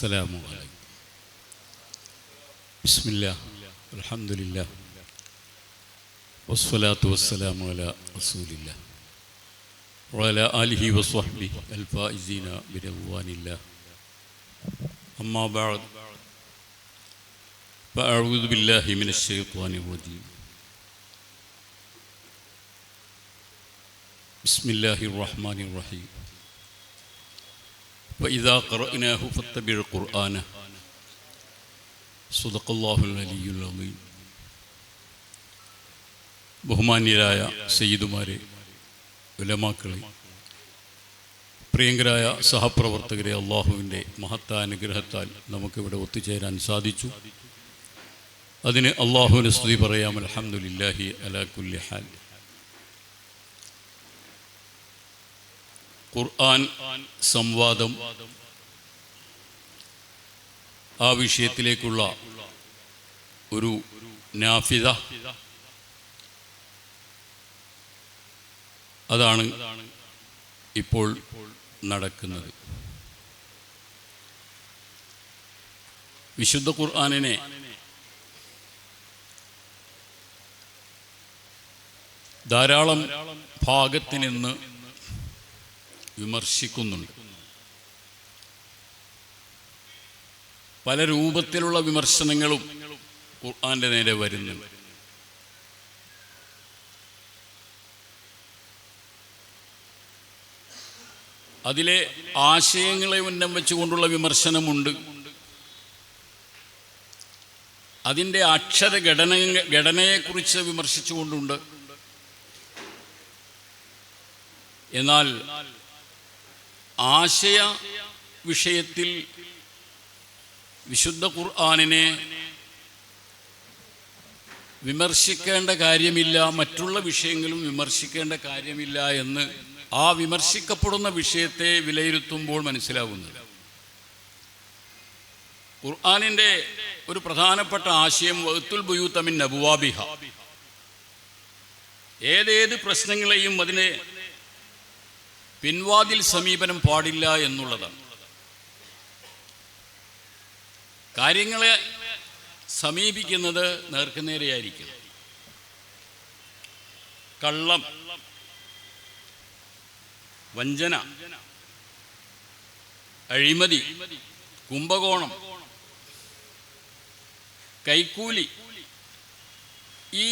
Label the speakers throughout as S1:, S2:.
S1: السلام عليكم. بسم الله الحمد لله والصلاة والسلام على رسول الله وعلى آله وصحبه الفائزين برضوان الله. أما بعد فأعوذ بالله من الشيطان الرجيم. بسم الله الرحمن الرحيم. وإذا قرأناه فاتبع قرآنه صدق الله العلي العظيم. ബഹുമാന്യരായ സയ്യിദുമാരെ, ഉലമാക്കളെ, പ്രിയങ്കരായ സഹപ്രവർത്തകരെ, അള്ളാഹുവിൻ്റെ മഹത്താനുഗ്രഹത്താൽ നമുക്കിവിടെ ഒത്തുചേരാൻ സാധിച്ചു. അതിന് അള്ളാഹുവിന് സ്തുതി പറയാം. അൽഹംദുലില്ലാഹി അലാ കുല്ലി ഹാൽ. ഖുർആൻ സംവാദം, ആ വിഷയത്തിലേക്കുള്ള ഒരു നാഫിദ, അതാണ് ഇപ്പോൾ നടക്കുന്നത്. വിശുദ്ധ ഖുർആനിനെ ധാരാളം ഭാഗത്ത് നിന്ന് വിമർശിക്കുന്നുണ്ട്. പല രൂപത്തിലുള്ള വിമർശനങ്ങളും ഖുർആന്റെ നേരെ വരുന്നുണ്ട്. അതിലെ ആശയങ്ങളെ ഉന്നം വെച്ചുകൊണ്ടുള്ള വിമർശനമുണ്ട്. അതിൻ്റെ ഘടനയെക്കുറിച്ച് വിമർശിച്ചുകൊണ്ടുണ്ട്. എന്നാൽ ആശയ വിഷയത്തിൽ വിശുദ്ധ ഖുർആനിനെ വിമർശിക്കേണ്ട കാര്യമില്ല, മറ്റുള്ള വിഷയങ്ങളും വിമർശിക്കേണ്ട കാര്യമില്ല എന്ന് ആ വിമർശിക്കപ്പെടുന്ന വിഷയത്തെ വിലയിരുത്തുമ്പോൾ മനസ്സിലാകുന്നത്. ഖുർആനിൻ്റെ ഒരു പ്രധാനപ്പെട്ട ആശയം വഅ്തുൽ ബുയൂത മിൻ അബ്വാബിഹ, ഏതേത് പ്രശ്നങ്ങളെയും അതിനെ പിൻവാതിൽ സമീപനം പാടില്ല എന്നുള്ളതാണ്. കാര്യങ്ങളെ സമീപിക്കുന്നത് നേർക്കുനേരെയായിരിക്കും. കള്ളം, വഞ്ചന, അഴിമതി, കുംഭകോണം, കൈക്കൂലി, ഈ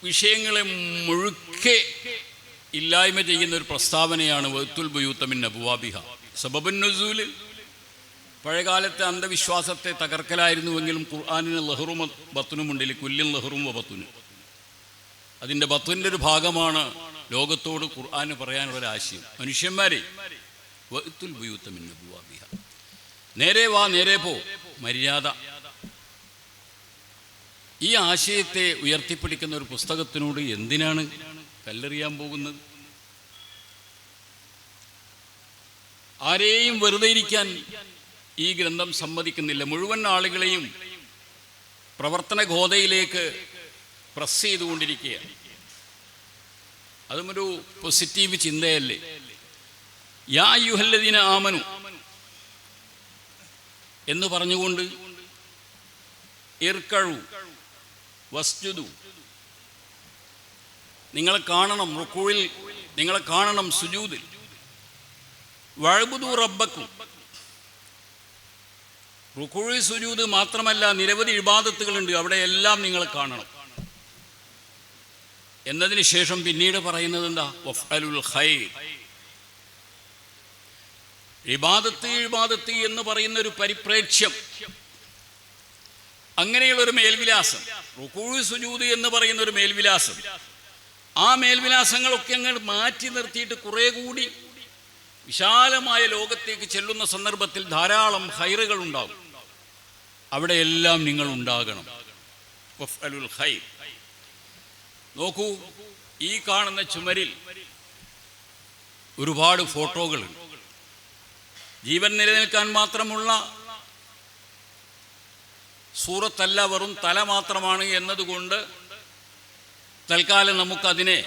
S1: വിഷയങ്ങളെ മുഴുക്കെ ഇല്ലായ്മ ചെയ്യുന്ന ഒരു പ്രസ്താവനയാണ് വഅ്തുൽ ബുയൂത മിൻ അബ്വാബിഹ. സബബുൻ നുസൂൽ പഴയകാലത്തെ അന്ധവിശ്വാസത്തെ തകർക്കലായിരുന്നുവെങ്കിലും ഖുർആനിന് ലഹറും ബത്തുനുമുണ്ട്. കുല്ലിൻ ലഹറും വബത്തുനും, അതിൻ്റെ ബത്തുവിൻ്റെ ഒരു ഭാഗമാണ് ലോകത്തോട് ഖുർആന് പറയാനുള്ള ആശയം. മനുഷ്യന്മാരെ, വഅ്തുൽ ബുയൂത മിൻ അബ്വാബിഹ, നേരെ വാ, നേരെ പോ, മര്യാദ. ഈ ആശയത്തെ ഉയർത്തിപ്പിടിക്കുന്ന ഒരു പുസ്തകത്തിനോട് എന്തിനാണ് കല്ലെറിയാൻ പോകുന്നത്? ആരെയും വെറുതെ ഇരിക്കാൻ ഈ ഗ്രന്ഥം സമ്മതിക്കുന്നില്ല. മുഴുവൻ ആളുകളെയും പ്രവർത്തന ഗോതയിലേക്ക് പ്രസ് ചെയ്തുകൊണ്ടിരിക്കുകയാണ്. അതും ഒരു പോസിറ്റീവ് ചിന്തയല്ലേ? യാ അയ്യുഹല്ലദീന ആമനു എന്ന് പറഞ്ഞുകൊണ്ട് ഇർകഉ വസ്ജുദു, നിങ്ങളെ കാണണം റുക്കൂയിൽ, നിങ്ങളെ കാണണം സുജൂദിൽ. വഅ്ബുദു റബ്ബക്കും, റുക്കൂഴ് സുജൂദ് മാത്രമല്ല, നിരവധി ഇബാദത്തുകളുണ്ട്, അവിടെ എല്ലാം നിങ്ങൾ കാണണം. എന്നതിന് ശേഷം പിന്നീട് പറയുന്നത് എന്താ? വഫ്അലുൽ ഖൈർ. ഇബാദത്ത് എന്ന് പറയുന്ന ഒരു പരിപ്രേക്ഷ്യം, അങ്ങനെയുള്ളൊരു മേൽവിലാസം, റുക്കൂഴ് സുജൂദ് എന്ന് പറയുന്ന ഒരു മേൽവിലാസം, ആ മേൽവിലാസങ്ങളൊക്കെ അങ്ങ് മാറ്റി നിർത്തിയിട്ട് കുറേ കൂടി വിശാലമായ ലോകത്തേക്ക് ചെല്ലുന്ന സന്ദർഭത്തിൽ ധാരാളം ഖൈറുകൾ ഉണ്ടാകും. അവിടെയെല്ലാം നിങ്ങൾ ഉണ്ടാകണം. വഫ്അലുൽ ഖൈർ. നോക്കൂ, ഈ കാണുന്ന ചുമരിൽ ഒരുപാട് ഫോട്ടോകളുണ്ട്. ജീവൻ നിലനിൽക്കാൻ മാത്രമുള്ള സൂറത്തല്ല, വെറും തല മാത്രമാണ് എന്നതുകൊണ്ട് തൽക്കാലം നമുക്കതിനെ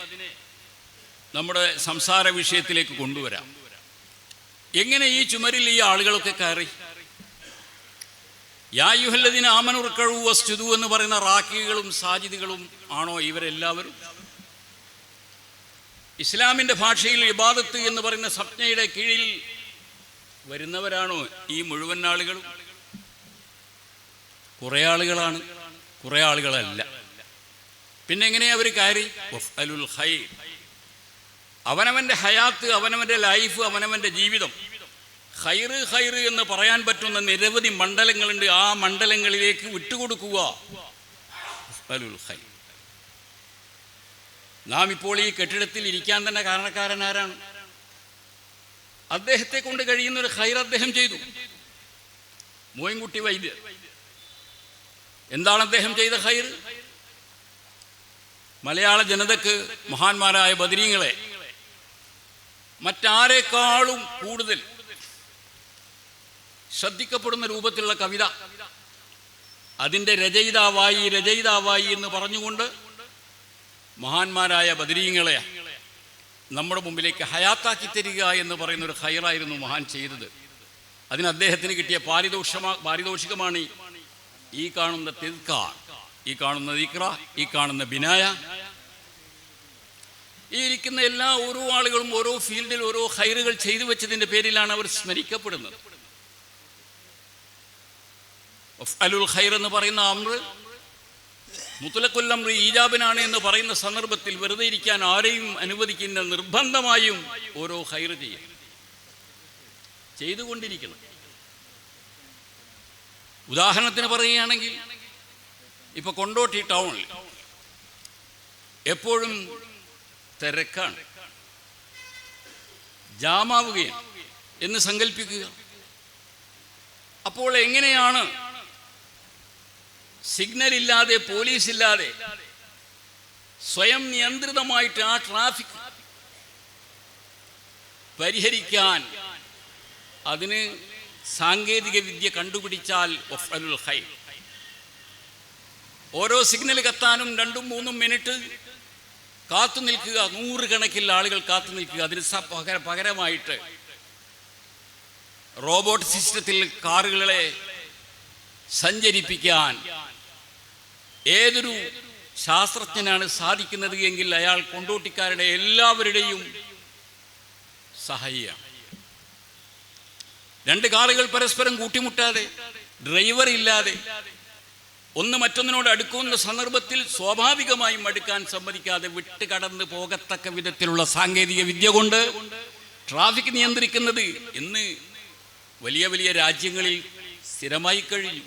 S1: നമ്മുടെ സംസാര വിഷയത്തിലേക്ക് കൊണ്ടുവരാം. എങ്ങനെ ഈ ചുമരിൽ ഈ ആളുകളൊക്കെ കയറി? യാ അയ്യുഹല്ലദീന ആമനൂ റുക്കഊ വസ്ജുദൂ എന്ന് പറയുന്ന റാക്കികളും സാജിദുകളും ആണോ ഇവരെല്ലാവരും? ഇസ്ലാമിൻ്റെ ഭാഷയിൽ ഇബാദത്ത് എന്ന് പറയുന്ന സംജ്ഞയുടെ കീഴിൽ വരുന്നവരാണോ ഈ മുഴുവൻ ആളുകളും? കുറേ ആളുകളാണ്, കുറേ ആളുകളല്ല. പിന്നെ എങ്ങനെയാ അവർ കയറി? വഫ്അലുൽ ഖൈർ, അവനവൻ്റെ ഹയാത്ത്, അവനവൻ്റെ ലൈഫ്, അവനവൻ്റെ ജീവിതം ഖൈറ് ഖൈറ് എന്ന് പറയാൻ പറ്റുന്ന നിരവധി മണ്ഡലങ്ങളുണ്ട്. ആ മണ്ഡലങ്ങളിലേക്ക് വിട്ടുകൊടുക്കുക. വഫ്അലുൽ ഖൈർ. നാം ഇപ്പോൾ ഈ കെട്ടിടത്തിൽ ഇരിക്കാൻ തന്നെ കാരണക്കാരൻ ആരാണ്? അദ്ദേഹത്തെ കൊണ്ട് കഴിയുന്നൊരു ഖൈർ അദ്ദേഹം ചെയ്തു. മോയിൻകുട്ടി വൈദ്യർ, എന്താണ് അദ്ദേഹം ചെയ്ത ഖൈർ? മലയാള ജനതക്ക് മഹാന്മാരായ ബദരീങ്ങളെ മറ്റാരെക്കാളും കൂടുതൽ ശ്രദ്ധിക്കപ്പെടുന്ന രൂപത്തിലുള്ള കവിത, അതിൻ്റെ രചയിതാവായി എന്ന് പറഞ്ഞുകൊണ്ട് മഹാന്മാരായ ബദരീങ്ങളെ നമ്മുടെ മുമ്പിലേക്ക് ഹയാത്താക്കി തരിക എന്ന് പറയുന്നൊരു ഖൈറായിരുന്നു മഹാൻ ചെയ്തത്. അതിന് അദ്ദേഹത്തിന് കിട്ടിയ പാരിതോഷികമാണ് ഈ കാണുന്ന തിദ്കാർ, ഈ കാണുന്ന ദിക്റ, ഈ കാണുന്ന ബിനായ. ഈ ഇരിക്കുന്ന എല്ലാ ഓരോ ആളുകളും ഓരോ ഫീൽഡിൽ ഓരോ ഖൈറുകൾ ചെയ്തു വെച്ചതിൻ്റെ പേരിലാണ് അവർ സ്മരിക്കപ്പെടുന്നത്. വഫ്അലുൽ ഖൈർ എന്ന് പറയുന്ന അംർ മുത്ലഖുൽ അംർ ഈജാബിനാണ് എന്ന് പറയുന്ന സന്ദർഭത്തിൽ വെറുതെ ഇരിക്കാൻ ആരെയും അനുവദിക്കുന്ന, നിർബന്ധമായും ഓരോ ഖൈർ ചെയ്തുകൊണ്ടിരിക്കണം. ഉദാഹരണത്തിന് പറയുകയാണെങ്കിൽ ഇപ്പൊ കൊണ്ടോട്ടി ടൗണിൽ എപ്പോഴും തിരക്കാണ്, ജാമാവുകയാണ് എന്ന് സങ്കല്പിക്കുക. അപ്പോൾ എങ്ങനെയാണ് സിഗ്നൽ ഇല്ലാതെ, പോലീസ് ഇല്ലാതെ സ്വയം നിയന്ത്രിതമായിട്ട് ആ ട്രാഫിക് പരിഹരിക്കാൻ അതിന് സാങ്കേതിക വിദ്യ കണ്ടുപിടിച്ചാൽ വഫ്അലുൽ ഖൈർ. ഓരോ സിഗ്നൽ കത്താനും 2-3 മിനിറ്റ് കാത്തു നിൽക്കുക, 100 കണക്കിൽ ആളുകൾ കാത്തു നിൽക്കുക. അതിന് പകരമായിട്ട് റോബോട്ട് സിസ്റ്റത്തിൽ കാറുകളെ സഞ്ചരിപ്പിക്കാൻ ഏതൊരു ശാസ്ത്രജ്ഞനാണ് സാധിക്കുന്നത് എങ്കിൽ അയാൾ കൊണ്ടോട്ടിക്കാരുടെ എല്ലാവരുടെയും സഹായിയാണ്. 2 കാറുകൾ പരസ്പരം കൂട്ടിമുട്ടാതെ, ഡ്രൈവർ ഇല്ലാതെ, ഒന്ന് മറ്റൊന്നിനോട് അടുക്കുന്ന സന്ദർഭത്തിൽ സ്വാഭാവികമായും അടുക്കാൻ സമ്മതിക്കാതെ വിട്ട് കടന്ന് പോകത്തക്ക വിധത്തിലുള്ള സാങ്കേതിക വിദ്യ കൊണ്ട് ട്രാഫിക് നിയന്ത്രിക്കുന്നത് ഇന്ന് വലിയ വലിയ രാജ്യങ്ങളിൽ സ്ഥിരമായി കഴിഞ്ഞു.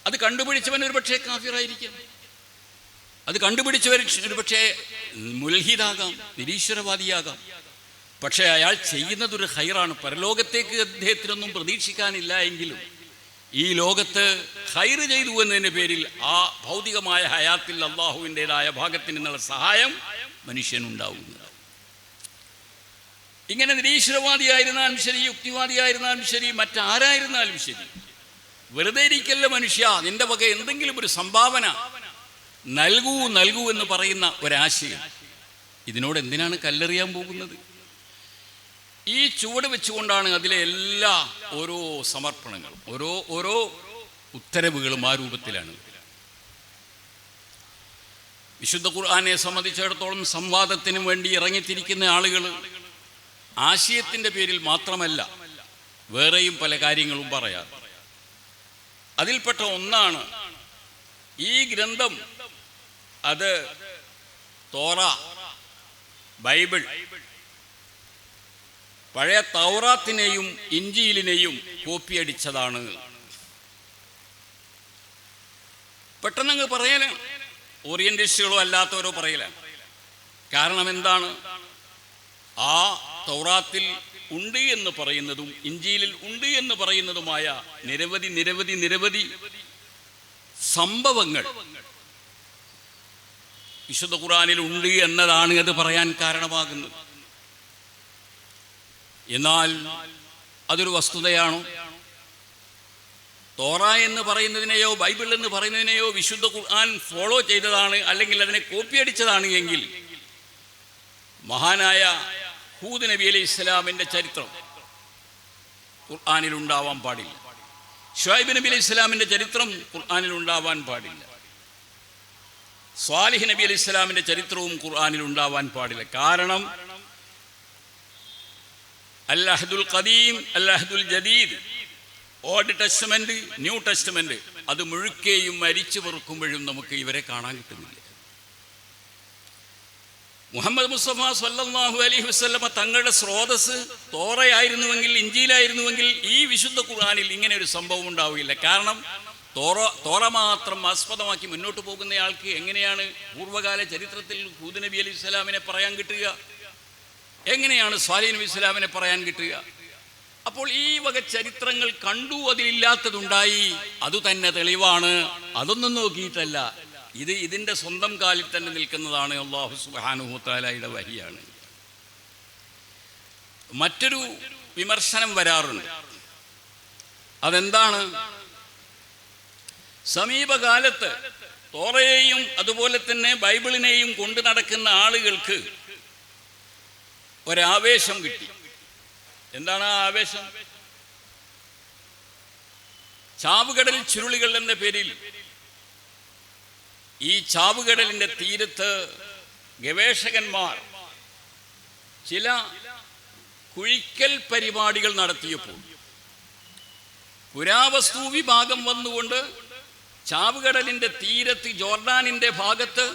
S1: അത് കണ്ടുപിടിച്ചവൻ ഒരു പക്ഷേ കാഫിറായിരിക്കാം, അത് കണ്ടുപിടിച്ചവർ ഒരു പക്ഷേ മുൽഹിദാകാം, നിരീശ്വരവാദിയാകാം. പക്ഷേ അയാൾ ചെയ്യുന്നതൊരു ഖൈറാണ്. പരലോകത്തേക്ക് അദ്ദേഹത്തിനൊന്നും പ്രതീക്ഷിക്കാനില്ല എങ്കിലും ഈ ലോകത്ത് ഖൈർ ചെയ്തു എന്നതിൻ്റെ പേരിൽ ആ ഭൗതികമായ ഹയാത്തിൽ അള്ളാഹുവിൻ്റെതായ ഭാഗത്തിൽ നിന്നുള്ള സഹായം മനുഷ്യനുണ്ടാവുന്നത്. ഇങ്ങനെ നിരീശ്വരവാദിയായിരുന്നാലും ശരി, യുക്തിവാദിയായിരുന്നാലും ശരി, മറ്റാരായിരുന്നാലും ശരി, വെറുതെ ഇരിക്കല്ല മനുഷ്യ, നിന്റെ വക എന്തെങ്കിലും ഒരു സംഭാവന നൽകൂ എന്ന് പറയുന്ന ഒരാശയം. ഇതിനോട് എന്തിനാണ് കല്ലെറിയാൻ പോകുന്നത്? ഈ ചുവട് വെച്ചുകൊണ്ടാണ് അതിലെ എല്ലാ ഓരോ സമർപ്പണങ്ങളും, ഓരോ ഉത്തരവുകളും ആ രൂപത്തിലാണ്. വിശുദ്ധ ഖുർആനെ സംബന്ധിച്ചിടത്തോളം സംവാദത്തിന് വേണ്ടി ഇറങ്ങിത്തിരിക്കുന്ന ആളുകൾ ആശയത്തിൻ്റെ പേരിൽ മാത്രമല്ല വേറെയും പല കാര്യങ്ങളും പറയാറ്. അതിൽപ്പെട്ട ഒന്നാണ് ഈ ഗ്രന്ഥം, അത് തോറ, ബൈബിൾ, പഴയ തൗറാത്തിനെയും ഇഞ്ചീലിനെയും കോപ്പിയടിച്ചതാണ്. പെട്ടെന്നങ്ങ് പറയലാണ്, ഓറിയന്റലിസ്റ്റുകളോ അല്ലാത്തവരോ പറയലാണ്. കാരണം എന്താണ്? ആ തൗറാത്തിൽ ഉണ്ട് എന്ന് പറയുന്നതും ഇഞ്ചീലിൽ ഉണ്ട് എന്ന് പറയുന്നതുമായ നിരവധി സംഭവങ്ങൾ വിശുദ്ധ ഖുർആനിൽ ഉണ്ട് എന്നതാണ് അത് പറയാൻ കാരണമാകുന്നത്. എന്നാൽ അതൊരു വസ്തുതയാണോ? തോറ എന്ന് പറയുന്നതിനെയോ ബൈബിൾ എന്ന് പറയുന്നതിനെയോ വിശുദ്ധ ഖുർആൻ ഫോളോ ചെയ്തതാണ്, അല്ലെങ്കിൽ അതിനെ കോപ്പിയടിച്ചതാണ് എങ്കിൽ മഹാനായ ഹൂദ് നബി അലൈഹി ഇസ്ലാമിൻ്റെ ചരിത്രം ഖുർആനിൽ ഉണ്ടാവാൻ പാടില്ല. ഷുഐബ് നബി അലൈഹി ഇസ്ലാമിൻ്റെ ചരിത്രം ഖുർആനിൽ ഉണ്ടാവാൻ പാടില്ല. സ്വാലിഹ് നബി അലൈഹി ഇസ്ലാമിൻ്റെ ചരിത്രവും ഖുർആനിൽ ഉണ്ടാവാൻ പാടില്ല. കാരണം അൽ അഹ്ദുൽ ഖദീം, അൽ അഹ്ദുൽ ജദീദ്, ഓൾഡ് ടെസ്റ്റ്മെന്റ്, ന്യൂ ടെസ്റ്റ്മെന്റ്, അത് മുഴുക്കെയും മരിച്ചു പെറുക്കുമ്പോഴും നമുക്ക് ഇവരെ കാണാൻ കിട്ടുന്നില്ല. മുഹമ്മദ് മുസ്തഫ സല്ലല്ലാഹു അലൈഹി വസല്ലമ തങ്ങളുടെ സ്രോതസ് തോറയായിരുന്നുവെങ്കിൽ, ഇഞ്ചീലായിരുന്നുവെങ്കിൽ ഈ വിശുദ്ധ ഖുർആനിൽ ഇങ്ങനെ ഒരു സംഭവം ഉണ്ടാവുകയില്ല. കാരണം തോറ മാത്രം ആസ്പദമാക്കി മുന്നോട്ട് പോകുന്നയാൾക്ക് എങ്ങനെയാണ് പൂർവ്വകാല ചരിത്രത്തിൽ ഹൂദ് നബി അലൈഹി സ്വലാമിനെ പറയാൻ കിട്ടുക? എങ്ങനെയാണ് സ്വാലിഹ് നബി ഇസ്ലാമിനെ പറയാൻ കിട്ടുക? അപ്പോൾ ഈ വക ചരിത്രങ്ങൾ കണ്ടു, അതിലില്ലാത്തതുണ്ടായി, അതുതന്നെ തെളിവാണ്. അതൊന്നും നോക്കിയിട്ടല്ല, ഇതിൻ്റെ സ്വന്തം കാലിൽ തന്നെ നിൽക്കുന്നതാണ്. അല്ലാഹു സുബ്ഹാനഹു വ തആലയുടെ വഹിയാണ്. മറ്റൊരു വിമർശനം വരാറുണ്ട്. അതെന്താണ്? സമീപകാലത്ത് തോറയെയും അതുപോലെ തന്നെ ബൈബിളിനെയും കൊണ്ടു നടക്കുന്ന ആളുകൾക്ക് ഒരാവേശം കിട്ടി. എന്താണ് ആ ആവേശം? ചാവുകടൽ ചുരുളികൾ എന്ന പേരിൽ ഈ ചാവുകടലിൻ്റെ തീരത്ത് ഗവേഷകന്മാർ ചില കുഴിക്കൽ പരിപാടികൾ നടത്തിയപ്പോൾ പുരാവസ്തു വിഭാഗം വന്നുകൊണ്ട് ചാവുകടലിൻ്റെ തീരത്ത്, ജോർഡാനിൻ്റെ ഭാഗത്ത്,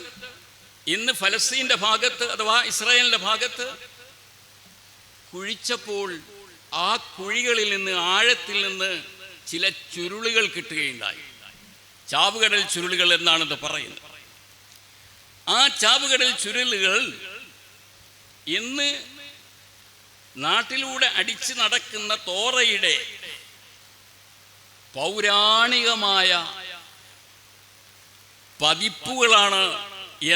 S1: ഇന്ന് ഫലസ്തീൻ്റെ ഭാഗത്ത് അഥവാ ഇസ്രായേലിൻ്റെ ഭാഗത്ത് കുഴിച്ചപ്പോൾ ആ കുഴികളിൽ നിന്ന്, ആഴത്തിൽ നിന്ന് ചില ചുരുളുകൾ കിട്ടുകയുണ്ടായി. ചാവുകടൽ ചുരുളുകൾ എന്നാണിത് പറയുന്നത്. ആ ചാവുകടൽ ചുരുളുകൾ ഇന്ന് നാട്ടിലൂടെ അടിച്ചു നടക്കുന്ന തോറയുടെ പൗരാണികമായ പതിപ്പുകളാണ്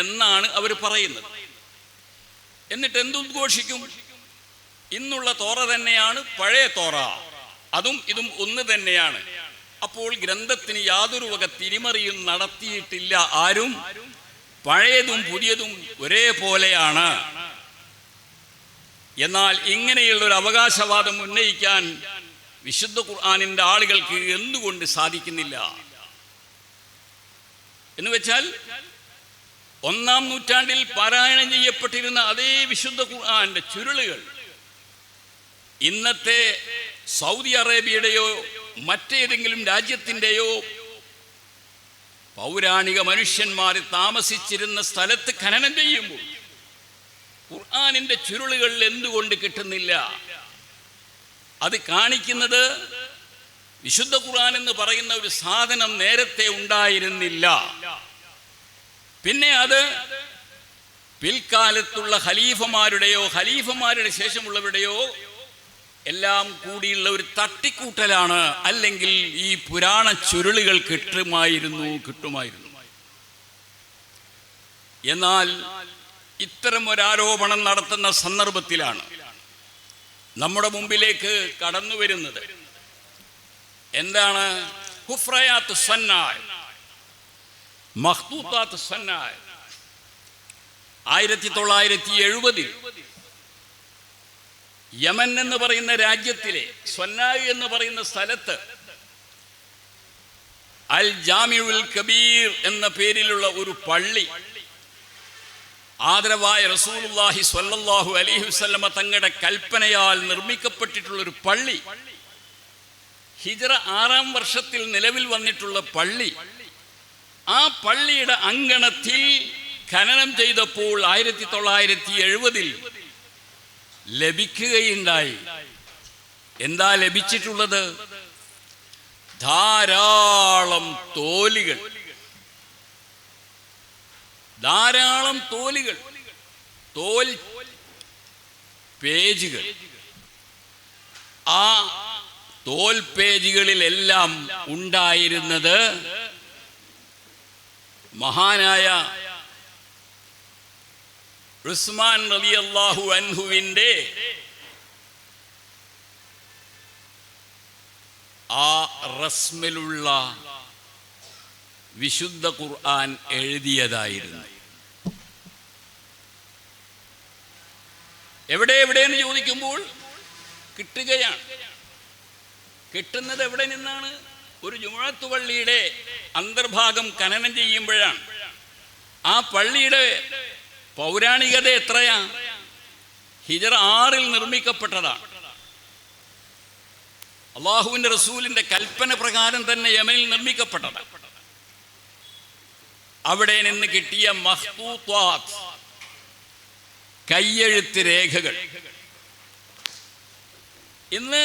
S1: എന്നാണ് അവർ പറയുന്നത്. എന്നിട്ട് എന്തുദ്ഘോഷിക്കും? ഇന്നുള്ള തോറ തന്നെയാണ് പഴയ തോറ, അതും ഇതും ഒന്ന് തന്നെയാണ്. അപ്പോൾ ഗ്രന്ഥത്തിന് യാതൊരു വക തിരിമറിയും നടത്തിയിട്ടില്ല ആരും. പഴയതും പുതിയതും ഒരേപോലെയാണ്. എന്നാൽ ഇങ്ങനെയുള്ളൊരു അവകാശവാദം ഉന്നയിക്കാൻ വിശുദ്ധ ഖുർആനിൻ്റെ ആളുകൾക്ക് എന്തുകൊണ്ട് സാധിക്കുന്നില്ല എന്ന് വെച്ചാൽ, 1-ാം നൂറ്റാണ്ടിൽ പാരായണം ചെയ്യപ്പെട്ടിരുന്ന അതേ വിശുദ്ധ ഖുർആന്റെ ചുരുളുകൾ ഇന്നത്തെ സൗദി അറേബ്യയുടെയോ മറ്റേതെങ്കിലും രാജ്യത്തിൻ്റെയോ പൗരാണിക മനുഷ്യന്മാർ താമസിച്ചിരുന്ന സ്ഥലത്ത് ഖനനം ചെയ്യുമ്പോൾ ഖുർആനിൻ്റെ ചുരുളുകൾ എന്തുകൊണ്ട് കിട്ടുന്നില്ല? അത് കാണിക്കുന്നത് വിശുദ്ധ ഖുർആൻ എന്ന് പറയുന്ന ഒരു സാധനം നേരത്തെ ഉണ്ടായിരുന്നില്ല. പിന്നെ അത് പിൽക്കാലത്തുള്ള ഖലീഫമാരുടെയോ ഖലീഫമാരുടെ ശേഷമുള്ളവരുടെയോ എല്ലാം കൂടിയുള്ള ഒരു തട്ടിക്കൂട്ടലാണ്. അല്ലെങ്കിൽ ഈ പുരാണ ചുരുളുകൾ കിട്ടുമായിരുന്നു. എന്നാൽ ഇത്തരം ഒരാരോപണം നടത്തുന്ന സന്ദർഭത്തിലാണ് നമ്മുടെ മുമ്പിലേക്ക് കടന്നു വരുന്നത് എന്താണ്? ഹുഫ്രയാത്ത് സന്നായ്, മഖ്തൂത്താത്ത് സന്നായ്. 1970 യമൻ എന്ന് പറയുന്ന രാജ്യത്തിലെ സ്വന്നായ് എന്ന് പറയുന്ന സ്ഥലത്ത് അൽ ജാമിഉൽ കബീർ എന്ന പേരിലുള്ള ഒരു പള്ളി, ആദരവായ റസൂലുള്ളാഹി സ്വല്ലല്ലാഹു അലൈഹി വസല്ലമ തങ്ങളുടെ കൽപ്പനയാൽ നിർമ്മിക്കപ്പെട്ടിട്ടുള്ള ഒരു പള്ളി, ഹിജ്റ 6-ാം വർഷത്തിൽ നിലവിൽ വന്നിട്ടുള്ള പള്ളി, ആ പള്ളിയുടെ അങ്കണത്തിൽ ഖനനം ചെയ്തപ്പോൾ 1970 ലഭിക്കുകയുണ്ടായി. എന്താ ലഭിച്ചിട്ടുള്ളത്? ധാരാളം തോലുകൾ, തോൽ പേജുകൾ. ആ തോൽ പേജുകളിലെല്ലാം ഉണ്ടായിരുന്നത് മഹാനായ ഉസ്മാൻ റളിയല്ലാഹു അൻഹുവിൻ്റെ ആ റസ്മിലുള്ള വിശുദ്ധ ഖുർആൻ എഴുതിയതായിരുന്നു. എവിടെയെന്ന് ചോദിക്കുമ്പോൾ കിട്ടുകയാണ്. കിട്ടുന്നത് എവിടെ നിന്നാണ്? ഒരു ജുമുഅത്ത് പള്ളിയുടെ അന്തർഭാഗം ഖനനം ചെയ്യുമ്പോഴാണ് ആ പള്ളിയുടെ പൗരാണികത എത്രയാ? ഹിജറ 6 നിർമ്മിക്കപ്പെട്ടതാണ്. അള്ളാഹുവിന്റെ റസൂലിന്റെ കൽപ്പന പ്രകാരം തന്നെ യമനിൽ നിർമ്മിക്കപ്പെട്ടതാണ്. അവിടെ നിന്ന് കിട്ടിയ മഖ്തൂത്താത്ത്, കയ്യെഴുത്ത് രേഖകൾ ഇന്ന്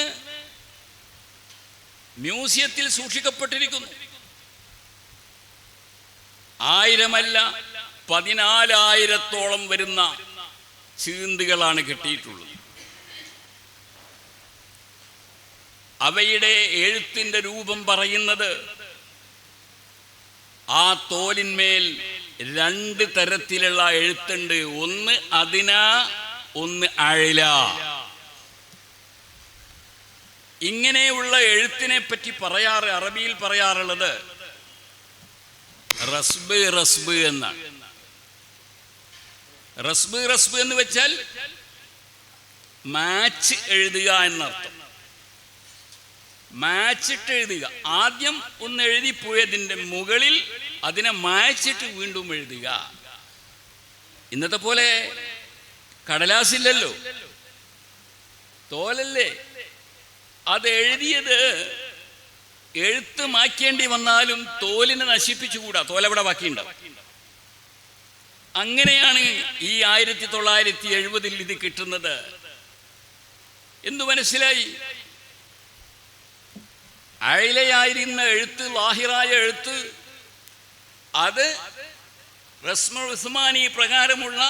S1: മ്യൂസിയത്തിൽ സൂക്ഷിക്കപ്പെട്ടിരിക്കുന്നു. 1000 14,000 വരുന്ന ചീന്തുകളാണ് കിട്ടിയിട്ടുള്ളത്. അവയുടെ എഴുത്തിന്റെ രൂപം പറയുന്നത് ആ തോലിന്മേൽ 2 തരത്തിലുള്ള എഴുത്തുണ്ട്. ഒന്ന് അതിന, ഒന്ന് അഴല. ഇങ്ങനെയുള്ള എഴുത്തിനെ പറ്റി അറബിയിൽ പറയാറുള്ളത് റസ്ബ് റസ്ബ് എന്നാണ്. റസ്ബ് റസ്ബ് എന്ന് വെച്ചാൽ മാച്ച് എഴുതുക എന്നർത്ഥം. മാച്ചിട്ട് എഴുതുക. ആദ്യം ഒന്ന് എഴുതിപ്പോയതിൻ്റെ മുകളിൽ അതിനെ മാച്ചിട്ട് വീണ്ടും എഴുതുക. ഇന്നത്തെ പോലെ കടലാസില്ലല്ലോ, തോലല്ലേ. അത് എഴുതിയത് എഴുത്ത് മായ്ക്കേണ്ടി വന്നാലും തോലിനെ നശിപ്പിച്ചുകൂടാ, തോലവിടെ ബാക്കിയുണ്ടാവും. അങ്ങനെയാണ് ഈ 1970 ഇത് കിട്ടുന്നത്. എന്തു മനസ്സിലായി? അയലയായിരുന്ന എഴുത്ത്, ലാഹിറായ എഴുത്ത്, അത് റസ്മുൽ ഉസ്മാനി പ്രകാരമുള്ള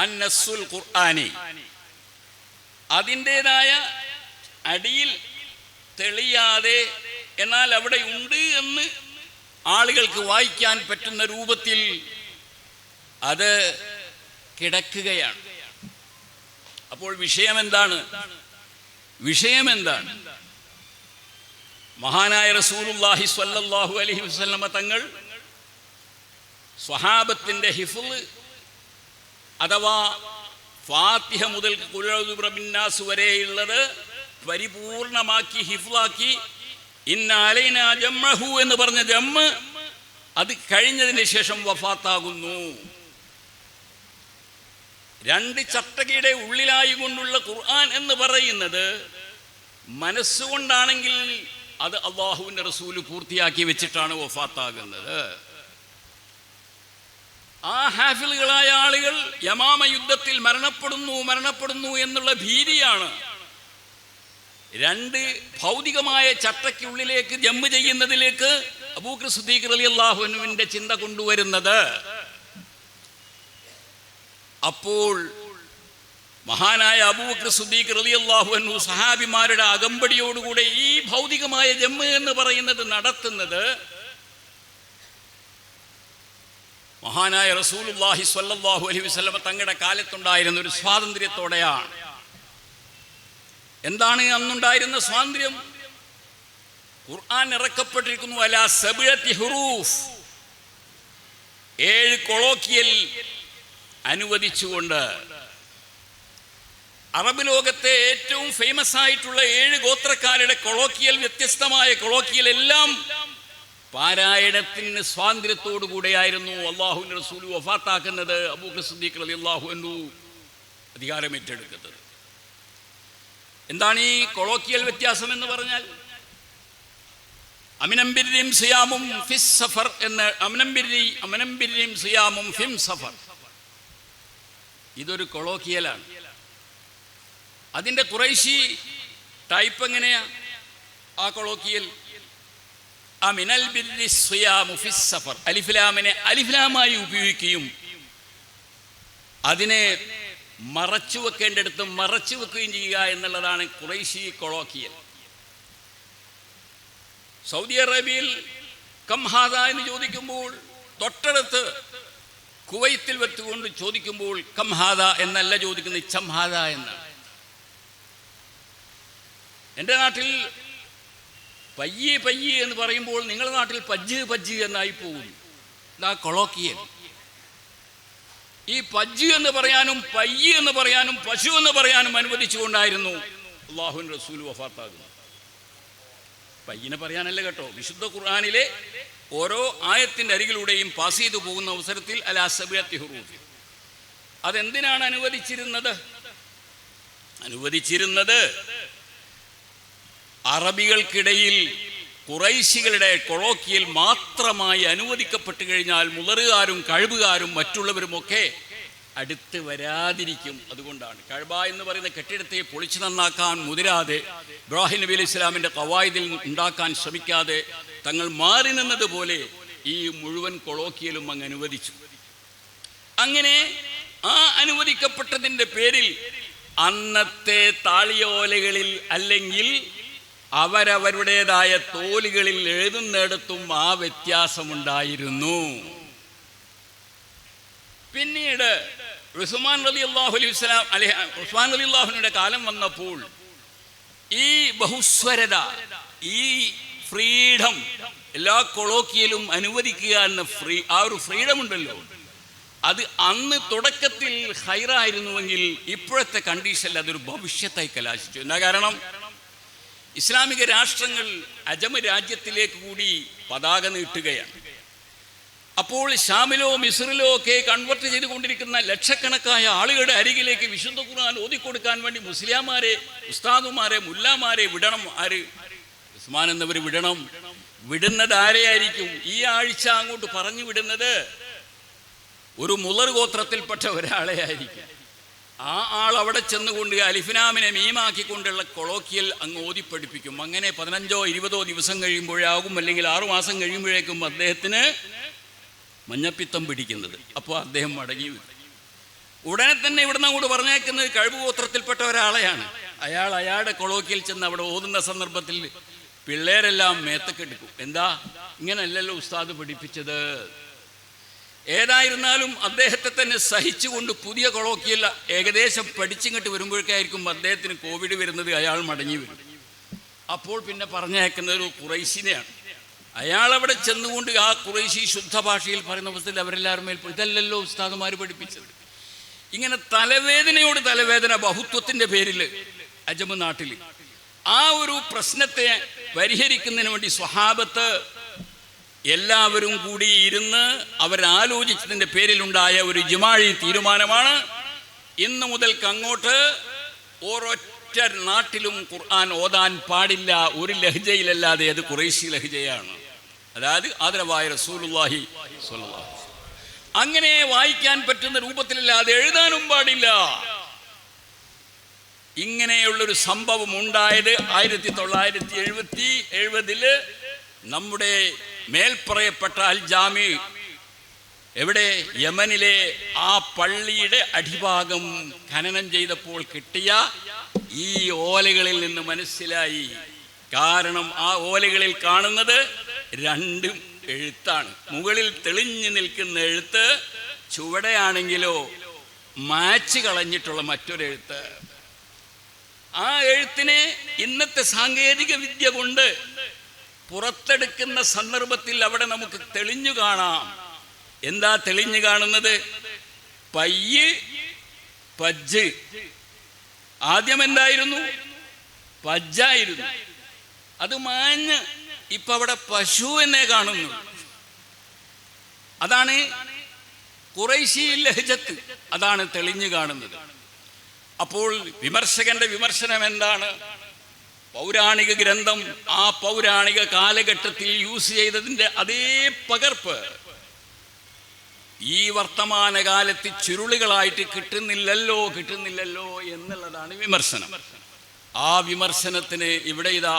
S1: അന്നസുൽ ഖുർആനി, അതിൻ്റെതായ അടിയിൽ തെളിയാതെ എന്നാൽ അവിടെ ഉണ്ട് എന്ന് ആളുകൾക്ക് വായിക്കാൻ പറ്റുന്ന രൂപത്തിൽ അത് കിടക്കുകയാണ്. അപ്പോൾ വിഷയമെന്താണ്? മഹാനായ റസൂലുള്ളാഹി സ്വല്ലല്ലാഹു അലൈഹി വസല്ലമ തങ്ങൾ സ്വഹാബത്തിന്റെ ഹിഫ്ള് അഥവാ ഫാത്തിഹ മുതൽ ഖുൽ അഊദു ബിറബ്ബിന്നാസ് വരെയുള്ളത് പരിപൂർണമാക്കി ഹിഫ്ളാക്കി ഇന്ന അലൈനാ ജംഅഹു എന്ന് പറഞ്ഞ ജംഅ അത് കഴിഞ്ഞതിന് ശേഷം വഫാത്താകുന്നു. 2 ചട്ടകയുടെ ഉള്ളിലായി കൊണ്ടുള്ള ഖുർആൻ എന്ന് പറയുന്നത് മനസ്സുകൊണ്ടാണെങ്കിൽ അത് അള്ളാഹുവിന്റെ റസൂല് പൂർത്തിയാക്കി വെച്ചിട്ടാണ് വഫാത്താകുന്നത്. ആ ഹാഫിളുകളായ ആളുകൾ യമാമ യുദ്ധത്തിൽ മരണപ്പെടുന്നു എന്നുള്ള ഭീതിയാണ് 2 ഭൗതികമായ ചട്ടയ്ക്കുള്ളിലേക്ക് ജമ്പ് ചെയ്യുന്നതിലേക്ക് അബൂബക്കർ സിദ്ദീഖ് റളിയല്ലാഹു അൻഹുവിന്റെ ചിന്ത കൊണ്ടുവരുന്നത്. അപ്പോൾ മഹാനായ അബൂബക്കർ സിദ്ദീഖ് റളിയല്ലാഹു അൻഹു സഹാബിമാരുടെ അകമ്പടിയോടുകൂടെ ഈ ഭൗതികമായ ജമ്മ് എന്ന് പറയുന്നത് നടത്തുന്നത് മഹാനായ റസൂലുള്ളാഹി സ്വല്ലല്ലാഹു അലൈഹി വസല്ലം തങ്ങളുടെ കാലത്തുണ്ടായിരുന്ന ഒരു സ്വാതന്ത്ര്യത്തോടെയാണ്. എന്താണ് അന്നുണ്ടായിരുന്ന സ്വാതന്ത്ര്യം? ഖുർആൻ ഇറക്കപ്പെട്ടിരിക്കുന്നു അലാ സബഅത്തി ഹുറൂഫ്, 7 കൊളോക്കിയൽ അനുവദിച്ചുകൊണ്ട്. അറബ് ലോകത്തെ ഏറ്റവും ഫേമസ് ആയിട്ടുള്ള 7 ഗോത്രക്കാരുടെ കൊളോക്കിയൽ, വ്യത്യസ്തമായ കൊളോക്കിയൽ എല്ലാം പാരായണത്തിന് സ്വാതന്ത്ര്യത്തോടു കൂടെയായിരുന്നു അല്ലാഹുവിന്റെ റസൂൽ വഫാത്താക്കുന്നത്. അബൂബക്കർ സിദ്ദീഖ് റളിയല്ലാഹു അൻഹു അധികാരം ഏറ്റെടുക്കുന്നത്. എന്താണ് ഈ കൊളോക്കിയൽ വ്യത്യാസം എന്ന് പറഞ്ഞാൽ? അമിനംബിരിം സിയാമും ഫിസ് സഫർ എന്ന്, അമിനംബിരിം സിയാമും ഫിം സഫർ, ഇതൊരു കൊളോക്കിയലാണ്. അതിൻ്റെ ഖുറൈശി ടൈപ്പ് എങ്ങനെയാ? ആ കൊളോക്കിയൽ അമിനൽ ബിർരി സിയാമു ഫിസ് സഫർ, അലിഫ്ലാമിനെ അലിഫ്ലാമായി ഉപയോഗിക്കുകയും അതിനെ മറച്ചു വെക്കേണ്ടടുത്ത് മറച്ചു വെക്കുകയും ചെയ്യുക എന്നുള്ളതാണ് ഖുറൈശി കൊളോക്കിയൽ. സൗദി അറേബ്യയിൽ കംഹാദ എന്ന് ചോദിക്കുമ്പോൾ തൊട്ടടുത്ത് കുവൈത്തിൽ വെച്ചുകൊണ്ട് ചോദിക്കുമ്പോൾ കംഹാദ എന്നല്ല ചോദിക്കുന്നത്, ചംഹാദ എന്നാണ്. എൻ്റെ നാട്ടിൽ പയ്യ് എന്ന് പറയുമ്പോൾ നിങ്ങളുടെ നാട്ടിൽ പജ്ജ് എന്നായി പോകും. ഇതാ കൊളോക്കിയൽ. ഈ പജ്ജ് എന്ന് പറയാനും പയ്യ് എന്ന് പറയാനും പശു എന്ന് പറയാനും അനുവദിച്ചുകൊണ്ടായിരുന്നു അല്ലാഹുവിൻ്റെ റസൂൽ വഫാത്താകുന്നത്. പയ്യനെ പറയാനല്ല കേട്ടോ, വിശുദ്ധ ഖുർആനിലെ ഓരോ ആയത്തിൻ്റെ അരികിലൂടെയും പാസ് ചെയ്തു പോകുന്ന അവസരത്തിൽ അലാ സബഅത്തി ഹുറൂഫ്. അതെന്തിനാണ് അനുവദിച്ചിരുന്നത്? അറബികൾക്കിടയിൽ ഖുറൈശികളുടെ കൊളോക്കിയൽ മാത്രമായി അനുവദിക്കപ്പെട്ടു കഴിഞ്ഞാൽ മുളറുകാരും കഴുകുകാരും മറ്റുള്ളവരുമൊക്കെ അടുത്ത് വരാതിരിക്കും. അതുകൊണ്ടാണ് കഅബ എന്ന് പറയുന്ന കെട്ടിടത്തെ പൊളിച്ചു നന്നാക്കാൻ മുതിരാതെ, ഇബ്രാഹിം നബി അലൈഹി ഇസ്ലാമിൻ്റെ ഖവായിദിൽ ഉണ്ടാക്കാൻ ശ്രമിക്കാതെ തങ്ങൾ മാറി നിന്നതുപോലെ ഈ മുഴുവൻ കൊളോക്കിയലും അങ്ങ് അനുവദിച്ചു. അങ്ങനെ ആ അനുവദിക്കപ്പെട്ടതിൻ്റെ പേരിൽ അന്നത്തെ താളിയോലകളിൽ അല്ലെങ്കിൽ അവരവരുടേതായ തോലുകളിൽ എഴുതുന്നിടത്തും ആ വ്യത്യാസമുണ്ടായിരുന്നു. പിന്നീട് ഉസ്മാൻ റളിയല്ലാഹുവിന്റെ കാലം വന്നപ്പോൾ ഈ ബഹുസ്വരത, ഈ ഫ്രീഡം, എല്ലാ കൊളോക്കിയലും അനുവദിക്കുക എന്ന ആ ഒരു ഫ്രീഡം ഉണ്ടല്ലോ, അത് അന്ന് തുടക്കത്തിൽ ഹൈറായിരുന്നുവെങ്കിൽ ഇപ്പോഴത്തെ കണ്ടീഷനിൽ അതൊരു ഭവിഷ്യത്തായി കലാശിച്ചു. എന്താ കാരണം? ഇസ്ലാമിക രാഷ്ട്രങ്ങൾ അജമ രാജ്യത്തിലേക്ക് കൂടി പതാക നീട്ടുകയാണ്. അപ്പോൾ ഷാമിലോ മിസ്രിലോ ഒക്കെ കൺവെർട്ട് ചെയ്തുകൊണ്ടിരിക്കുന്ന ലക്ഷക്കണക്കായ ആളുകളുടെ അരികിലേക്ക് വിശുദ്ധ ഖുർആൻ ഓതിക്കൊടുക്കാൻ വേണ്ടി മുസ്ലിംമാരെ, ഉസ്താദുമാരെ, മുല്ലാമാരെ വിടണം. ആര്? ഉസ്മാൻ എന്നവർ വിടണം. വിടുന്നത് ആരെയായിരിക്കും? ഈ ആഴ്ച അങ്ങോട്ട് പറഞ്ഞു വിടുന്നത് ഒരു മുളർ ഗോത്രത്തിൽപ്പെട്ട ഒരാളെ ആയിരിക്കും. ആ ആൾ അവിടെ ചെന്നുകൊണ്ട് അലിഫിനാമിനെ മീമാക്കിക്കൊണ്ടുള്ള കൊളോക്കിയൽ അങ്ങ് ഓതിപ്പഠിപ്പിക്കും. അങ്ങനെ 15-20 ദിവസം കഴിയുമ്പോഴാകും, അല്ലെങ്കിൽ 6 മാസം കഴിയുമ്പോഴേക്കും അദ്ദേഹത്തിന് മഞ്ഞപ്പിത്തം പിടിക്കുന്നത്. അപ്പോൾ അദ്ദേഹം മടങ്ങി വരും. ഉടനെ തന്നെ ഇവിടുന്ന് അങ്ങോട്ട് പറഞ്ഞേക്കുന്നത് കഴുകു ഗോത്രത്തിൽപ്പെട്ട ഒരാളെയാണ്. അയാളുടെ കൊളോക്കിയൽ ചെന്ന് അവിടെ ഓതുന്ന സന്ദർഭത്തിൽ പിള്ളേരെല്ലാം മേത്തക്കെടുക്കും. എന്താ, ഇങ്ങനല്ലല്ലോ ഉസ്താദ് പഠിപ്പിച്ചത്. ഏതായിരുന്നാലും അദ്ദേഹത്തെ തന്നെ സഹിച്ചുകൊണ്ട് പുതിയ കൊളോക്കിയൽ ഏകദേശം പഠിച്ചിങ്ങോട്ട് വരുമ്പോഴേക്കായിരിക്കും അദ്ദേഹത്തിന് കോവിഡ് വരുന്നത്. അയാൾ മടങ്ങി വരും. അപ്പോൾ പിന്നെ പറഞ്ഞയക്കുന്നത് ഒരു ഖുറൈശിനെയാണ്. അയാളവിടെ ചെന്നുകൊണ്ട് ആ ഖുറൈശി ശുദ്ധ ഭാഷയിൽ പറയുന്ന അവസ്ഥയിൽ അവരെല്ലാവരും മേൽ ഇതല്ലല്ലോ ഉസ്താദുമാർ പഠിപ്പിച്ചത്. ഇങ്ങനെ തലവേദനയോട് തലവേദന ബഹുത്വത്തിൻ്റെ പേരിൽ അജമ നാട്ടിൽ ആ ഒരു പ്രശ്നത്തെ പരിഹരിക്കുന്നതിന് വേണ്ടി സ്വഹാബത്ത് എല്ലാവരും കൂടി ഇരുന്ന് അവരാലോചിച്ചതിൻ്റെ പേരിലുണ്ടായ ഒരു ഇജ്മാഇ തീരുമാനമാണ് ഇന്ന് മുതൽക്ക് അങ്ങോട്ട് ഓരൊറ്റ നാട്ടിലും ഖുർആൻ ഓതാൻ പാടില്ല, ഒരു ലഹ്ജയിലല്ലാതെ. അത് ഖുറൈശി ലഹ്ജയാണ്. അതായത് ആദരവായ റസൂലുള്ളാഹി സ്വല്ലല്ലാഹു അലൈഹി വസല്ലം അങ്ങനെ വായിക്കാൻ പറ്റുന്ന രൂപത്തിലല്ലാതെ എഴുതാനും പാടില്ല. ഇങ്ങനെയുള്ളൊരു സംഭവം ഉണ്ടായത് 1970 നമ്മുടെ മേൽപ്പറയപ്പെട്ട അൽ ജാമി എവിടെ, യമനിലെ ആ പള്ളിയുടെ അടിഭാഗം ഖനനം ചെയ്തപ്പോൾ കിട്ടിയ ഈ ഓലകളിൽ നിന്ന് മനസ്സിലായി. കാരണം ആ ഓലകളിൽ കാണുന്നത് 2 എഴുത്താണ്. മുകളിൽ തെളിഞ്ഞു നിൽക്കുന്ന എഴുത്ത്, ചുവടെയാണെങ്കിലോ മാച്ച് കളഞ്ഞിട്ടുള്ള മറ്റൊരെഴുത്ത്. ആ എഴുത്തിനെ ഇന്നത്തെ സാങ്കേതിക വിദ്യ കൊണ്ട് പുറത്തെടുക്കുന്ന സന്ദർഭത്തിൽ അവിടെ നമുക്ക് തെളിഞ്ഞു കാണാം. എന്താ തെളിഞ്ഞു കാണുന്നത്? പയ്യ്, പജ്ജ്. ആദ്യം എന്തായിരുന്നു? പജ്ജായിരുന്നു. അത് മാഞ്ഞ് ഇപ്പൊ അവിടെ പശു എന്നേ കാണുന്നു. അതാണ് ഖുറൈശി ലഹ്ജത്ത്. അതാണ് തെളിഞ്ഞു കാണുന്നത്. അപ്പോൾ വിമർശകന്റെ വിമർശനം എന്താണ്? പൗരാണിക ഗ്രന്ഥം ആ പൗരാണിക കാലഘട്ടത്തിൽ യൂസ് ചെയ്തതിൻ്റെ അതേ പകർപ്പ് ഈ വർത്തമാനകാലത്ത് ചുരുളുകളായിട്ട് കിട്ടുന്നില്ലല്ലോ എന്നുള്ളതാണ് വിമർശനം. ആ വിമർശനത്തിന് ഇവിടെ ഇതാ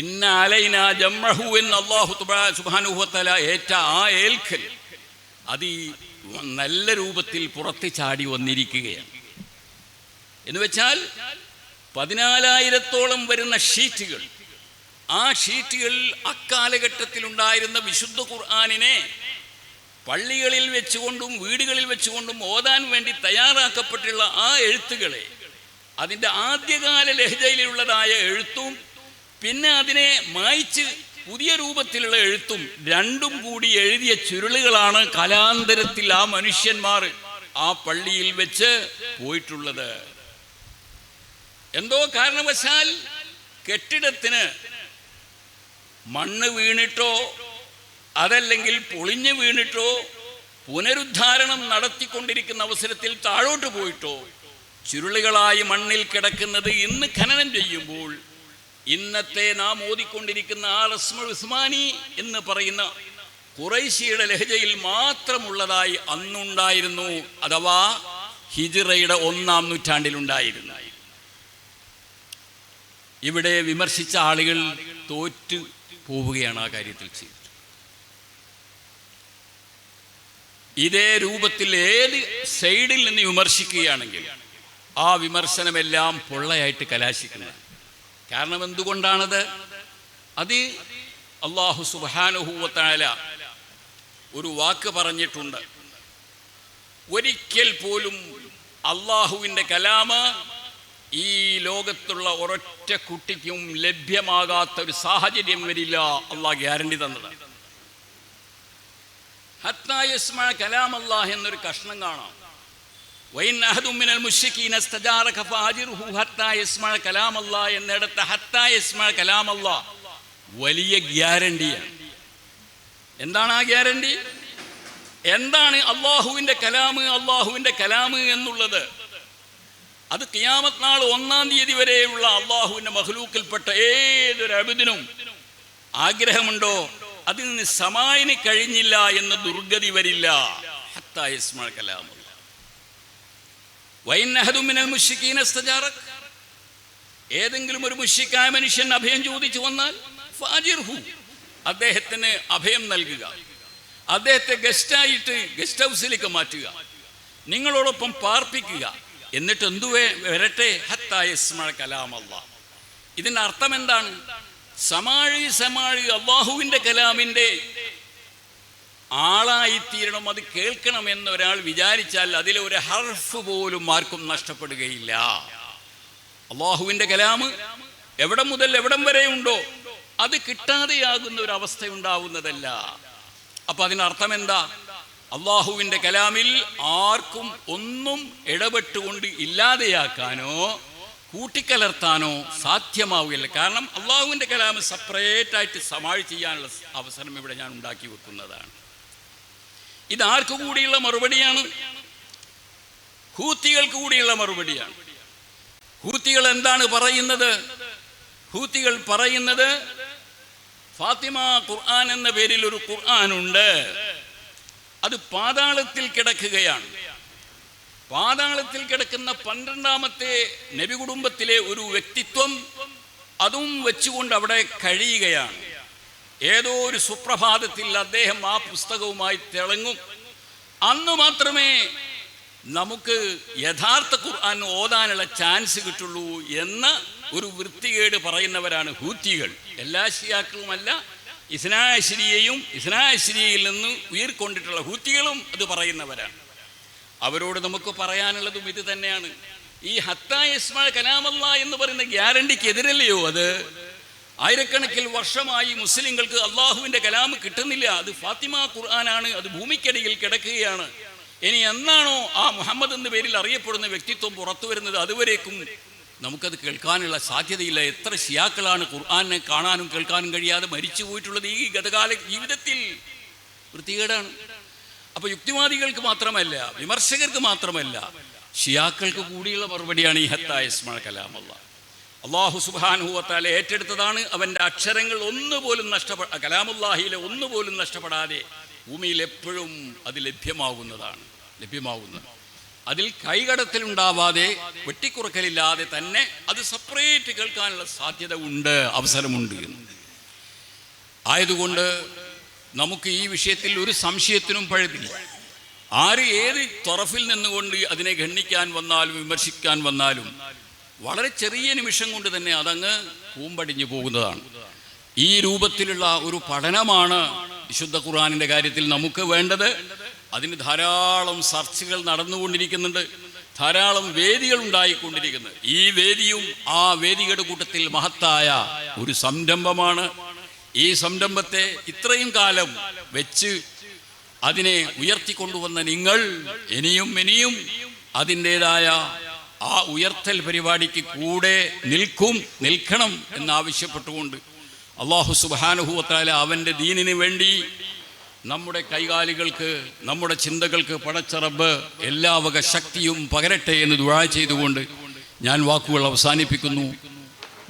S1: ഇന്ന അലൈന ജംഅഹു എന്ന് അല്ലാഹു സുബ്ഹാനഹു വ തആല ഏറ്റ ആ ഏൽക്കൽ അത് നല്ല രൂപത്തിൽ പുറത്ത് ചാടി വന്നിരിക്കുകയാണ്. എന്ന് വെച്ചാൽ 14,000-ഓളം വരുന്ന ഷീറ്റുകൾ. ആ ഷീറ്റുകളിൽ അക്കാലഘട്ടത്തിൽ ഉണ്ടായിരുന്ന വിശുദ്ധ ഖുർആനിനെ പള്ളികളിൽ വെച്ചുകൊണ്ടും വീടുകളിൽ വെച്ചുകൊണ്ടും ഓതാൻ വേണ്ടി തയ്യാറാക്കപ്പെട്ടുള്ള ആ എഴുത്തുകളെ, അതിൻ്റെ ആദ്യകാല ലഹ്ജയിലുള്ളതായ എഴുത്തും പിന്നെ അതിനെ മായ്ച്ച് പുതിയ രൂപത്തിലുള്ള എഴുത്തും രണ്ടും കൂടി എഴുതിയ ചുരുളുകളാണ് കാലാന്തരത്തിൽ ആ മനുഷ്യന്മാർ ആ പള്ളിയിൽ വെച്ച് പോയിട്ടുള്ളത്. എന്തോ കാരണവശാൽ കെട്ടിടത്തിന് മണ്ണ് വീണിട്ടോ അതല്ലെങ്കിൽ പൊളിഞ്ഞു വീണിട്ടോ പുനരുദ്ധാരണം നടത്തിക്കൊണ്ടിരിക്കുന്ന അവസരത്തിൽ താഴോട്ട് പോയിട്ടോ ചുരുളുകളായി മണ്ണിൽ കിടക്കുന്നത് ഇന്ന് ഖനനം ചെയ്യുമ്പോൾ ഇന്നത്തെ നാം ഓതിക്കൊണ്ടിരിക്കുന്ന ആ റസ്മുൽ ഉസ്മാനി എന്ന് പറയുന്ന ഖുറൈശിയുടെ ലഹജയിൽ മാത്രമുള്ളതായി അന്നുണ്ടായിരുന്നു, അഥവാ ഹിജ്റയുടെ 1-ാം നൂറ്റാണ്ടിലുണ്ടായിരുന്നു. ഇവിടെ വിമർശിച്ച ആളുകൾ തോറ്റു പോവുകയാണ് ആ കാര്യത്തിൽ ചെയ്തത്. ഇതേ രൂപത്തിൽ ഏത് സൈഡിൽ നിന്ന് വിമർശിക്കുകയാണെങ്കിൽ ആ വിമർശനമെല്ലാം പൊള്ളയായിട്ട് കലാശിക്കുന്നത്. കാരണം എന്തുകൊണ്ടാണത്? അത് അല്ലാഹു സുബ്ഹാനഹു വ തആല ഒരു വാക്ക് പറഞ്ഞിട്ടുണ്ട്, ഒരിക്കൽ പോലും അള്ളാഹുവിൻ്റെ കലാമ് ഈ ലോകത്തുള്ള ഒരൊറ്റ കുട്ടിക്കും ലഭ്യമാകാത്ത ഒരു സാഹചര്യം വരില്ല. അള്ളാഹ് ഗ്യാരണ്ടി തന്നതാണ്. ഹത്താ യസ്മഅ കലാം അല്ലാഹ് എന്നൊരു കഷ്ണം കാണാം. വഇൻ അഹദും മിനൽ മുശ്രികീന ഇസ്തജാറക ഫഅജിർഹു ഹത്താ യസ്മഅ കലാം അല്ലാഹ് എന്നിടത്ത് ഹത്താ യസ്മഅ കലാം അല്ലാഹ് വലിയ ഗ്യാരണ്ടിയാണ്. എന്താണ് ആ ഗ്യാരണ്ടി? എന്താണ് അള്ളാഹുവിൻ്റെ കലാമ്? അള്ളാഹുവിൻ്റെ കലാമ് എന്നുള്ളത് അത് ഖിയാമത്ത് നാൾ 1-ാം തീയതി വരെയുള്ള അള്ളാഹുവിൻ്റെ മഖ്ലൂക്കിൽപ്പെട്ട ഏതൊരു അബ്ദിനും ആഗ്രഹമുണ്ടോ അതിൽ നിന്ന് സമായിന് കഴിഞ്ഞില്ല എന്ന് ദുർഗതി വരില്ല. ഹത്താ യസ്മഅ കലാം അല്ലാഹ്. വഇൻ അഹദും മിനൽ മുശ്രികീന ഇസ്തജാറക, ഏതെങ്കിലും ഒരു മുശ്രിക്കായ മനുഷ്യൻ അഭയം ചോദിച്ചു വന്നാൽ ഫഅജിർഹു, അദ്ദേഹത്തിന് അഭയം നൽകുക, അദ്ദേഹത്തെ ഗസ്റ്റായിട്ട് ഗസ്റ്റ് ഹൗസിലേക്ക് മാറ്റുക, നിങ്ങളോടൊപ്പം പാർപ്പിക്കുക, എന്നിട്ട് എന്തു വരട്ടെ ഹത്താ യസ്മഅ കലാം അല്ലാഹ്. ഇതിൻ്റെ അർത്ഥം എന്താണ്? സമാഴി അള്ളാഹുവിൻ്റെ കലാമിൻ്റെ ആളായിത്തീരണം, അത് കേൾക്കണമെന്ന് ഒരാൾ വിചാരിച്ചാൽ അതിലെ ഒരു ഹർഫ് പോലും ആർക്കും നഷ്ടപ്പെടുകയില്ല. അള്ളാഹുവിൻ്റെ കലാമ് എവിടെ മുതൽ എവിടം വരെ ഉണ്ടോ അത് കിട്ടാതെയാകുന്ന ഒരു അവസ്ഥ ഉണ്ടാവുന്നതല്ല. അപ്പൊ അതിനർത്ഥം എന്താ? അള്ളാഹുവിൻ്റെ കലാമിൽ ആർക്കും ഒന്നും ഇടപെട്ടുകൊണ്ട് ഇല്ലാതെയാക്കാനോ കൂട്ടിക്കലർത്താനോ സാധ്യമാവുകയില്ല. കാരണം അള്ളാഹുവിൻ്റെ കലാമ് സെപ്പറേറ്റായിട്ട് സമാഴ് ചെയ്യാനുള്ള അവസരം ഇവിടെ ഞാൻ ഉണ്ടാക്കി വെക്കുന്നതാണ്. ഇതാർക്കു കൂടിയുള്ള മറുപടിയാണ്? ഹൂത്തികൾക്ക് കൂടിയുള്ള മറുപടിയാണ്. ഹൂത്തികൾ എന്താണ് പറയുന്നത്? ഹൂത്തികൾ പറയുന്നത് ഫാത്തിമ ഖുർആൻ എന്ന പേരിൽ ഒരു ഖുർആനുണ്ട്, അത് പാതാളത്തിൽ കിടക്കുകയാണ്. പാതാളത്തിൽ കിടക്കുന്ന 12ാമത്തെ നബി കുടുംബത്തിലെ ഒരു വ്യക്തിത്വം അതും വെച്ചുകൊണ്ട് അവിടെ കഴിയുകയാണ്. ഏതോ ഒരു സുപ്രഭാതത്തിൽ അദ്ദേഹം ആ പുസ്തകവുമായി തിളങ്ങും. അന്ന് മാത്രമേ നമുക്ക് യഥാർത്ഥ ഖുർആൻ ഓതാനുള്ള ചാൻസ് കിട്ടുള്ളൂ എന്ന ഒരു വൃത്തികേട് പറയുന്നവരാണ് ഹൂത്തികൾ. എല്ലാ ശിയാക്കളുമല്ല, ഇസ്നാഅശരിയെയും ഇസ്നാഅശരിയിൽ നിന്ന് ഉയർക്കൊണ്ടിട്ടുള്ള ഹൂത്തികളും അത് പറയുന്നവരാണ്. അവരോട് നമുക്ക് പറയാനുള്ളതും ഇത് തന്നെയാണ്. ഈ ഹത്താ യസ്മഅ കലാം അല്ലാഹ് എന്ന് പറയുന്ന ഗ്യാരണ്ടിക്ക് എതിരല്ലയോ അത്? ആയിരക്കണക്കിൽ വർഷമായി മുസ്ലിങ്ങൾക്ക് അള്ളാഹുവിൻ്റെ കലാം കിട്ടുന്നില്ല. അത് ഫാത്തിമ ഖുർആനാണ്, അത് ഭൂമിക്കടിയിൽ കിടക്കുകയാണ്. ഇനി എന്നാണോ ആ മുഹമ്മദ് എന്ന പേരിൽ അറിയപ്പെടുന്ന വ്യക്തിത്വം പുറത്തു വരുന്നത് അതുവരേക്കും നമുക്കത് കേൾക്കാനുള്ള സാധ്യതയില്ല. എത്ര ശിയാക്കളാണ് ഖുർആനെ കാണാനും കേൾക്കാനും കഴിയാതെ മരിച്ചു പോയിട്ടുള്ളത് ഈ ഗതകാല ജീവിതത്തിൽ. വൃത്തികേടാണ്. അപ്പോൾ യുക്തിവാദികൾക്ക് മാത്രമല്ല, വിമർശകർക്ക് മാത്രമല്ല, ഷിയാക്കൾക്ക് കൂടിയുള്ള മറുപടിയാണ് ഈ ഹത്താ യസ്മഅ കലാം അല്ലാഹ്. അല്ലാഹു സുബ്ഹാനഹു വ തആല ഏറ്റെടുത്തതാണ്. അവൻ്റെ അക്ഷരങ്ങൾ ഒന്നുപോലും കലാമുല്ലാഹിയിലെ ഒന്നുപോലും നഷ്ടപ്പെടാതെ ഭൂമിയിൽ എപ്പോഴും അത് ലഭ്യമാകുന്നത്. അതിൽ കൈകടത്തലുണ്ടാവാതെ വെട്ടിക്കുറക്കലില്ലാതെ തന്നെ അത് സെപ്പറേറ്റ് കേൾക്കാനുള്ള സാധ്യത ഉണ്ട്, അവസരമുണ്ട്. ആയതുകൊണ്ട് നമുക്ക് ഈ വിഷയത്തിൽ ഒരു സംശയത്തിനും പഴുതില്ല. ആര് ഏത് തൊറഫിൽ നിന്നുകൊണ്ട് അതിനെ ഖണ്ഡിക്കാൻ വന്നാലും വിമർശിക്കാൻ വന്നാലും വളരെ ചെറിയ നിമിഷം കൊണ്ട് തന്നെ അതങ്ങ് പൂമ്പടിഞ്ഞു പോകുന്നതാണ്. ഈ രൂപത്തിലുള്ള ഒരു പഠനമാണ് വിശുദ്ധ ഖുർആനിൻ്റെ കാര്യത്തിൽ നമുക്ക് വേണ്ടത്. അതിന് ധാരാളം ചർച്ചകൾ നടന്നുകൊണ്ടിരിക്കുന്നുണ്ട്, ധാരാളം വേദികൾ ഉണ്ടായിക്കൊണ്ടിരിക്കുന്നത്. ഈ വേദിയും ആ വേദികളുടെ കൂട്ടത്തിൽ മഹത്തായ ഒരു സംരംഭമാണ്. ഈ സംരംഭത്തെ ഇത്രയും കാലം വെച്ച് അതിനെ ഉയർത്തിക്കൊണ്ടുവന്ന നിങ്ങൾ ഇനിയും അതിൻ്റെതായ ആ ഉയർത്തൽ പരിപാടിക്ക് കൂടെ നിൽക്കണം എന്നാവശ്യപ്പെട്ടുകൊണ്ട് അല്ലാഹു സുബ്ഹാനഹു വ തആല അവൻ്റെ ദീനിന് വേണ്ടി നമ്മുടെ കൈകാലുകൾക്ക്, നമ്മുടെ ചിന്തകൾക്ക് പടച്ച റബ്ബ് എല്ലാ വക ശക്തിയും പകരട്ടെ എന്ന് ദുആ ചെയ്തുകൊണ്ട് ഞാൻ വാക്കുകൾ അവസാനിപ്പിക്കുന്നു.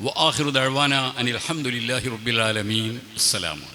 S1: വആഖിറു ദഅ്വാനാ അനിൽ ഹംദുലില്ലാഹി റബ്ബിൽ ആലമീൻ. അസ്സലാമു